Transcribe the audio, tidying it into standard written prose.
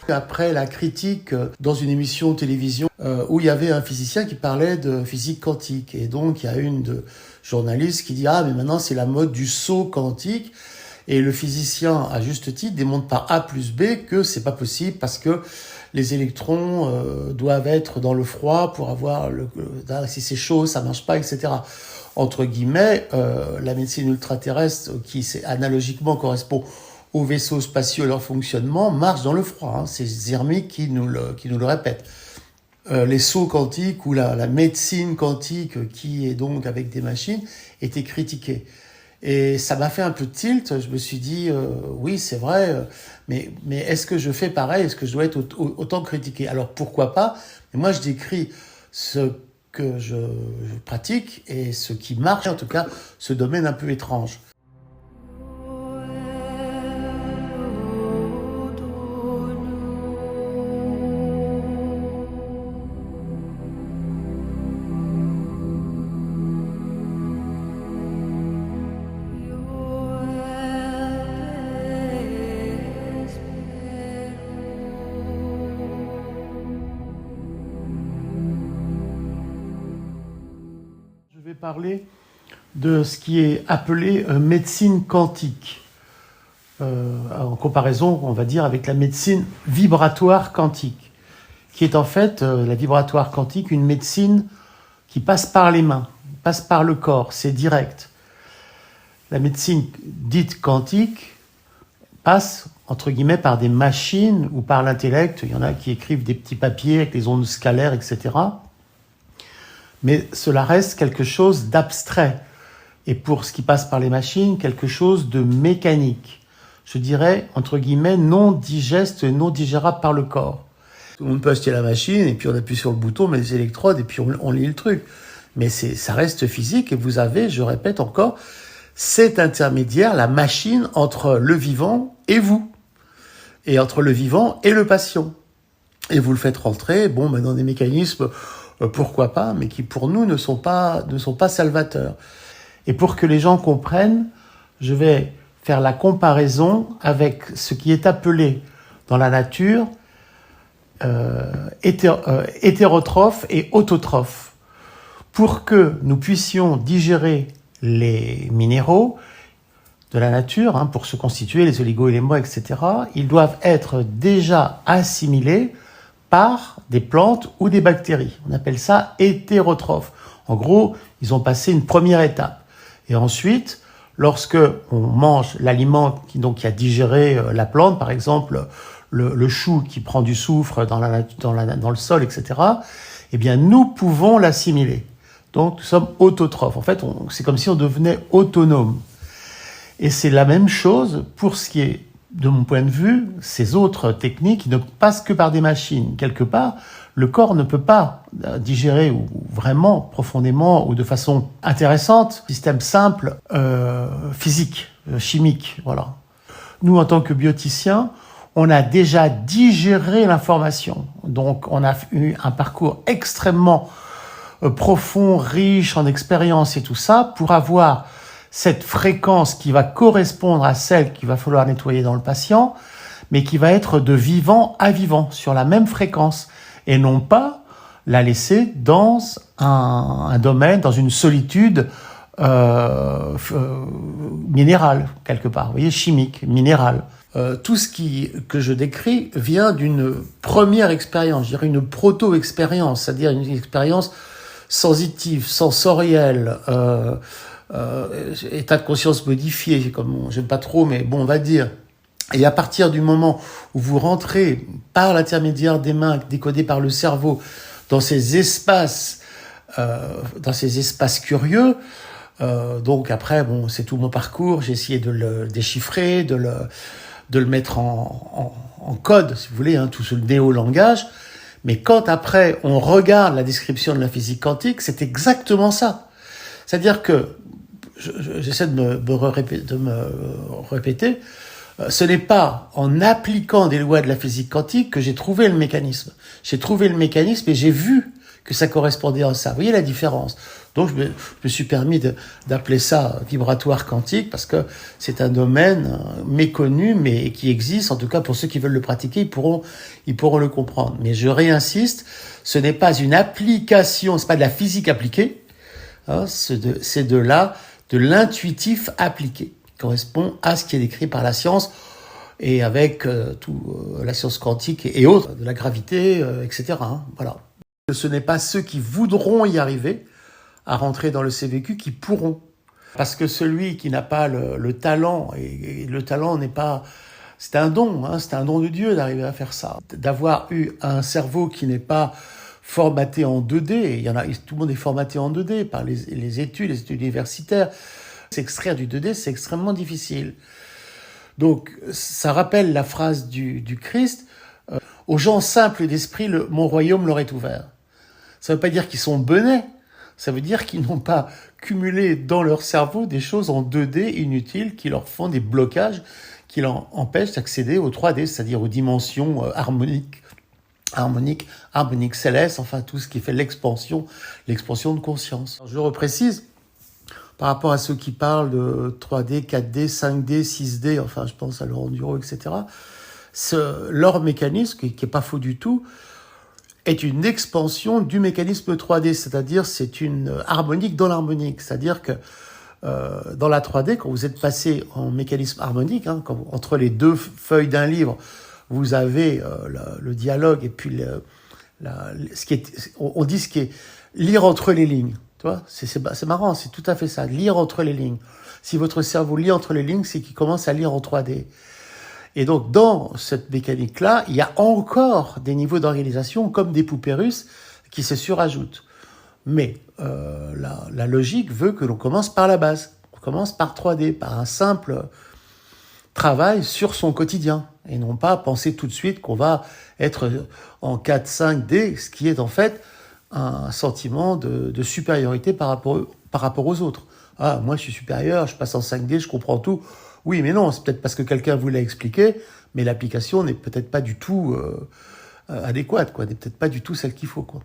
Après la critique dans une émission de télévision où il y avait un physicien qui parlait de physique quantique. Et donc, il y a une journaliste qui dit « Ah, mais maintenant, c'est la mode du saut quantique ». Et le physicien, à juste titre, démontre par A plus B que c'est pas possible parce que les électrons doivent être dans le froid pour avoir si c'est chaud, ça marche pas, etc. Entre guillemets, la médecine ultraterrestre, qui analogiquement correspond aux vaisseaux spatiaux et leur fonctionnement, marche dans le froid. C'est Zermik qui nous le répète. Les sauts quantiques ou la médecine quantique, qui est donc avec des machines, était critiquée. Et ça m'a fait un peu tilt. Je me suis dit, oui, c'est vrai, mais est-ce que je fais pareil? Est-ce que je dois être autant critiqué? Alors pourquoi pas? Mais moi, je décris ce que je pratique et ce qui marche, en tout cas, ce domaine un peu étrange. Je vais parler de ce qui est appelé médecine quantique, en comparaison, on va dire, avec la médecine vibratoire quantique, qui est en fait, la vibratoire quantique, une médecine qui passe par les mains, passe par le corps, c'est direct. La médecine dite quantique passe, entre guillemets, par des machines ou par l'intellect. Il y en a qui écrivent des petits papiers avec les ondes scalaires, etc. Mais cela reste quelque chose d'abstrait. Et pour ce qui passe par les machines, quelque chose de mécanique. Je dirais, entre guillemets, non digeste et non digérable par le corps. Tout le monde peut acheter la machine, et puis on appuie sur le bouton, on met les électrodes, et puis on lit le truc. Mais ça reste physique, et vous avez, je répète encore, cet intermédiaire, la machine entre le vivant et vous. Et entre le vivant et le patient. Et vous le faites rentrer, dans des mécanismes, pourquoi pas, mais qui pour nous ne sont pas salvateurs. Et pour que les gens comprennent, je vais faire la comparaison avec ce qui est appelé dans la nature hétérotrophe et autotrophe. Pour que nous puissions digérer les minéraux de la nature, pour se constituer, les oligo-éléments, etc., ils doivent être déjà assimilés par des plantes ou des bactéries. On appelle ça hétérotrophe. En gros, ils ont passé une première étape. Et ensuite, lorsque on mange l'aliment qui a digéré la plante, par exemple le chou qui prend du soufre dans le sol, etc., eh bien nous pouvons l'assimiler. Donc nous sommes autotrophes. En fait, c'est comme si on devenait autonome. Et c'est la même chose pour ce qui est, de mon point de vue, ces autres techniques qui ne passent que par des machines. Quelque part, le corps ne peut pas digérer ou vraiment profondément ou de façon intéressante, système simple, physique, chimique, voilà. Nous, en tant que bioticiens, on a déjà digéré l'information. Donc, on a eu un parcours extrêmement profond, riche en expérience et tout ça, pour avoir cette fréquence qui va correspondre à celle qu'il va falloir nettoyer dans le patient, mais qui va être de vivant à vivant, sur la même fréquence, et non pas la laisser dans un domaine, dans une solitude minérale, quelque part, vous voyez, chimique, minérale. Tout ce que je décris vient d'une première expérience, je dirais une proto-expérience, c'est-à-dire une expérience sensitive, sensorielle, état de conscience modifié, comme j'aime pas trop, mais on va dire. Et à partir du moment où vous rentrez par l'intermédiaire des mains, décodés par le cerveau, dans ces espaces curieux, donc après, c'est tout mon parcours, j'ai essayé de le déchiffrer, de le mettre en code, si vous voulez, tout ce néo-langage. Mais quand après on regarde la description de la physique quantique, c'est exactement ça. C'est-à-dire que, j'essaie de me répéter, ce n'est pas en appliquant des lois de la physique quantique que j'ai trouvé le mécanisme. J'ai trouvé le mécanisme et j'ai vu que ça correspondait à ça. Vous voyez la différence? Donc, je me suis permis d'appeler ça vibratoire quantique parce que c'est un domaine méconnu, mais qui existe. En tout cas, pour ceux qui veulent le pratiquer, ils pourront le comprendre. Mais je réinsiste, ce n'est pas une application, c'est pas de la physique appliquée, hein, c'est de l'intuitif appliqué, qui correspond à ce qui est décrit par la science et avec la science quantique et autres, de la gravité, etc. Hein, voilà. Ce n'est pas ceux qui voudront y arriver à rentrer dans le CVQ qui pourront. Parce que celui qui n'a pas le talent, et le talent n'est pas... C'est un don, hein, c'est un don de Dieu d'arriver à faire ça. D'avoir eu un cerveau qui n'est pas formaté en 2D, tout le monde est formaté en 2D par les études universitaires. S'extraire du 2D, c'est extrêmement difficile. Donc, ça rappelle la phrase du Christ, aux gens simples d'esprit, mon royaume leur est ouvert. Ça ne veut pas dire qu'ils sont benets, ça veut dire qu'ils n'ont pas cumulé dans leur cerveau des choses en 2D inutiles qui leur font des blocages, qui leur empêchent d'accéder au 3D, c'est-à-dire aux dimensions harmoniques célestes, enfin tout ce qui fait l'expansion de conscience. Alors, je reprécise, par rapport à ceux qui parlent de 3D, 4D, 5D, 6D, enfin je pense à Laurent Duro, etc., leur mécanisme, qui n'est pas faux du tout, est une expansion du mécanisme 3D, c'est-à-dire c'est une harmonique dans l'harmonique, c'est-à-dire que dans la 3D, quand vous êtes passé en mécanisme harmonique, hein, entre les deux feuilles d'un livre, vous avez le dialogue et puis on dit ce qui est lire entre les lignes. Tu vois, c'est marrant, c'est tout à fait ça, lire entre les lignes. Si votre cerveau lit entre les lignes, c'est qu'il commence à lire en 3D. Et donc, dans cette mécanique-là, il y a encore des niveaux d'organisation, comme des poupées russes, qui se surajoutent. Mais la logique veut que l'on commence par la base. On commence par 3D, par un simple travail sur son quotidien. Et non pas penser tout de suite qu'on va être en 4, 5D, ce qui est en fait un sentiment de supériorité par rapport aux autres. Ah, moi je suis supérieur, je passe en 5D, je comprends tout. Oui, mais non, c'est peut-être parce que quelqu'un vous l'a expliqué, mais l'application n'est peut-être pas du tout adéquate, quoi, n'est peut-être pas du tout celle qu'il faut, quoi.